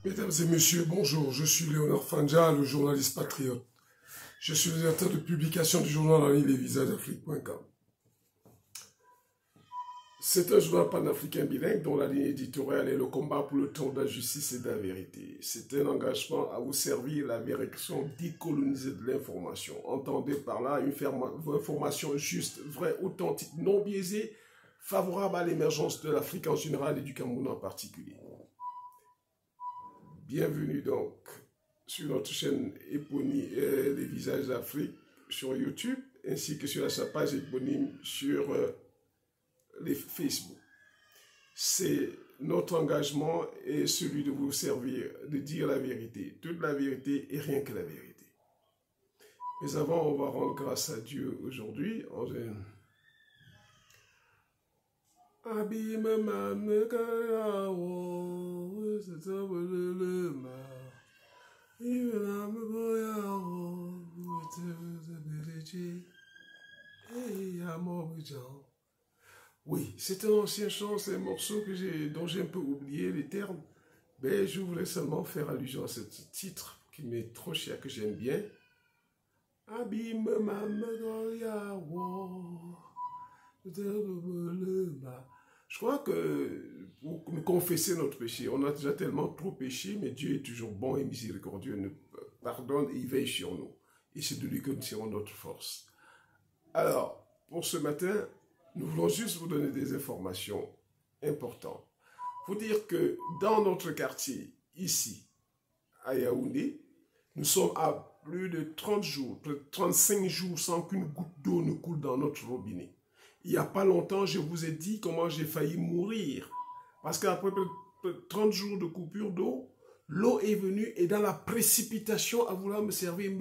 Mesdames et messieurs, bonjour, je suis Léonard Fanja, le journaliste patriote. Je suis le directeur de publication du journal en ligne lesvisagesdafrique.com. C'est un journal panafricain bilingue dont la ligne éditoriale est le combat pour le temps de la justice et de la vérité. C'est un engagement à vous servir la direction décolonisée de l'information. Entendez par là une information juste, vraie, authentique, non biaisée, favorable à l'émergence de l'Afrique en général et du Cameroun en particulier. Bienvenue donc sur notre chaîne éponyme Les Visages d'Afrique sur YouTube, ainsi que sur sa page éponyme sur les Facebook. C'est notre engagement et celui de vous servir, de dire la vérité, toute la vérité et rien que la vérité. Mais avant, on va rendre grâce à Dieu aujourd'hui. Oui, c'est un ancien chant, c'est un morceau dont j'ai un peu oublié les termes, mais je voulais seulement faire allusion à ce titre qui m'est trop cher, que j'aime bien. Je crois que pour nous confesser notre péché, on a déjà tellement trop péché, mais Dieu est toujours bon et miséricordieux, nous pardonne et il veille sur nous. Et c'est de lui que nous tirons notre force. Alors, pour ce matin, nous voulons juste vous donner des informations importantes. Vous dire que dans notre quartier, ici, à Yaoundé, nous sommes à plus de 30 jours, plus de 35 jours sans qu'une goutte d'eau ne coule dans notre robinet. Il n'y a pas longtemps, je vous ai dit comment j'ai failli mourir. Parce qu'après 30 jours de coupure d'eau, l'eau est venue et dans la précipitation à vouloir me servir,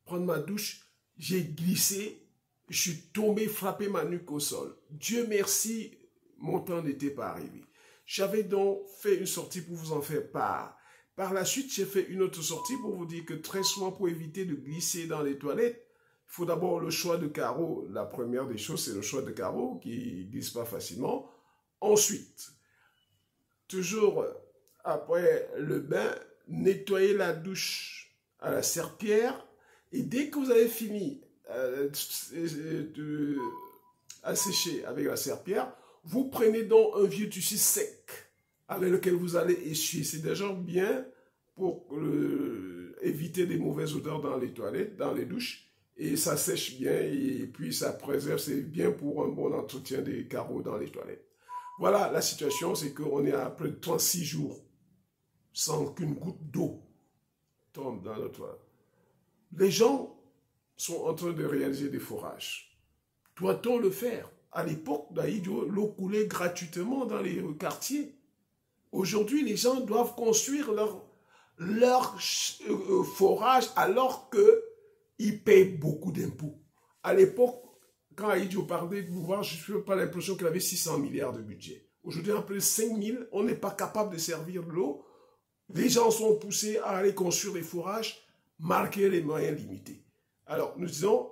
prendre ma douche, j'ai glissé, je suis tombé, frappé ma nuque au sol. Dieu merci, mon temps n'était pas arrivé. J'avais donc fait une sortie pour vous en faire part. Par la suite, j'ai fait une autre sortie pour vous dire que très souvent, pour éviter de glisser dans les toilettes, il faut d'abord le choix de carreaux. La première des choses, c'est le choix de carreaux qui ne glisse pas facilement. Ensuite, toujours après le bain, nettoyer la douche à la serpillière. Et dès que vous avez fini à sécher avec la serpillière, vous prenez donc un vieux tissu sec avec lequel vous allez essuyer. C'est déjà bien pour éviter des mauvaises odeurs dans les toilettes, dans les douches. Et ça sèche bien et puis ça préserve, c'est bien pour un bon entretien des carreaux dans les toilettes. Voilà, la situation, c'est qu'on est à près de 36 jours sans qu'une goutte d'eau tombe dans notre toilette. Les gens sont en train de réaliser des forages. Doit-on le faire? À l'époque d'Aïdjo, l'eau coulait gratuitement dans les quartiers. Aujourd'hui, les gens doivent construire leur forage alors qu'ils payent beaucoup d'impôts. À l'époque, quand Aïdjo parlait de pouvoir, je n'ai pas l'impression qu'il avait 600 milliards de budget. Aujourd'hui, après 5 000, on n'est pas capable de servir de l'eau. Les gens sont poussés à aller construire des forages, marquer les moyens limités. Alors, nous disons,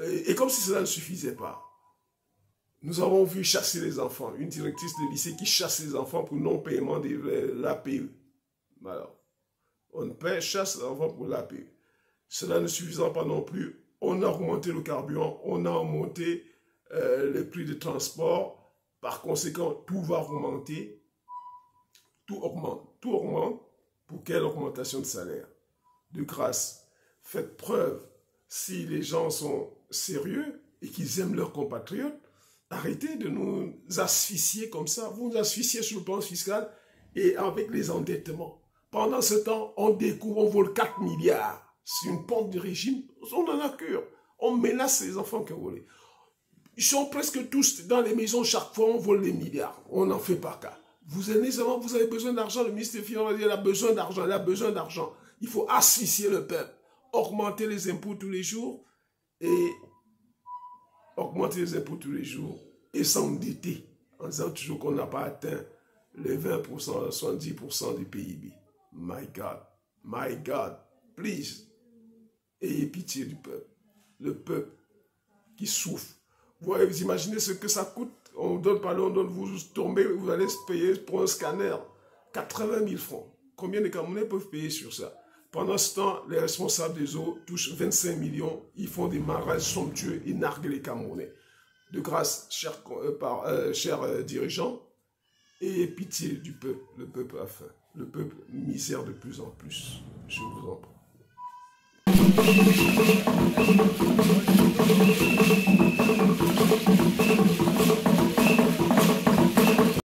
et comme si cela ne suffisait pas, nous avons vu chasser les enfants, une directrice de lycée qui chasse les enfants pour non-paiement de l'APE. Alors, on chasse les enfants pour l'APE. Cela ne suffisant pas non plus, on a augmenté le carburant, on a augmenté les prix de transport. Par conséquent, tout va augmenter. Tout augmente. Tout augmente. Pour quelle augmentation de salaire? De grâce, faites preuve. Si les gens sont sérieux et qu'ils aiment leurs compatriotes, arrêtez de nous asphyxier comme ça. Vous nous asphyxiez sur le plan fiscal et avec les endettements. Pendant ce temps, on découvre, on vole 4 milliards. C'est une pente du régime. On en a cure. On menace les enfants qui ont volé. Ils sont presque tous dans les maisons. Chaque fois, on vole les milliards. On n'en fait pas cas. Vous avez besoin d'argent. Le ministre des Finances il a besoin d'argent. Il a besoin d'argent. Il faut asphyxier le peuple. Augmenter les impôts tous les jours et augmenter les impôts tous les jours et s'endetter en disant toujours qu'on n'a pas atteint les 20%, 70% du PIB. My God, please, ayez pitié du peuple. Le peuple qui souffrent. Vous imaginez ce que ça coûte? On donne pas, on donne, vous tombez, vous allez se payer pour un scanner 80 000 francs. Combien de Camerounais peuvent payer sur ça? Pendant ce temps, les responsables des eaux touchent 25 millions, ils font des mariages somptueux et narguent les Camerounais. De grâce, chers dirigeants, ayez pitié du peuple. Le peuple a faim. Le peuple misère de plus en plus. Je vous en prie.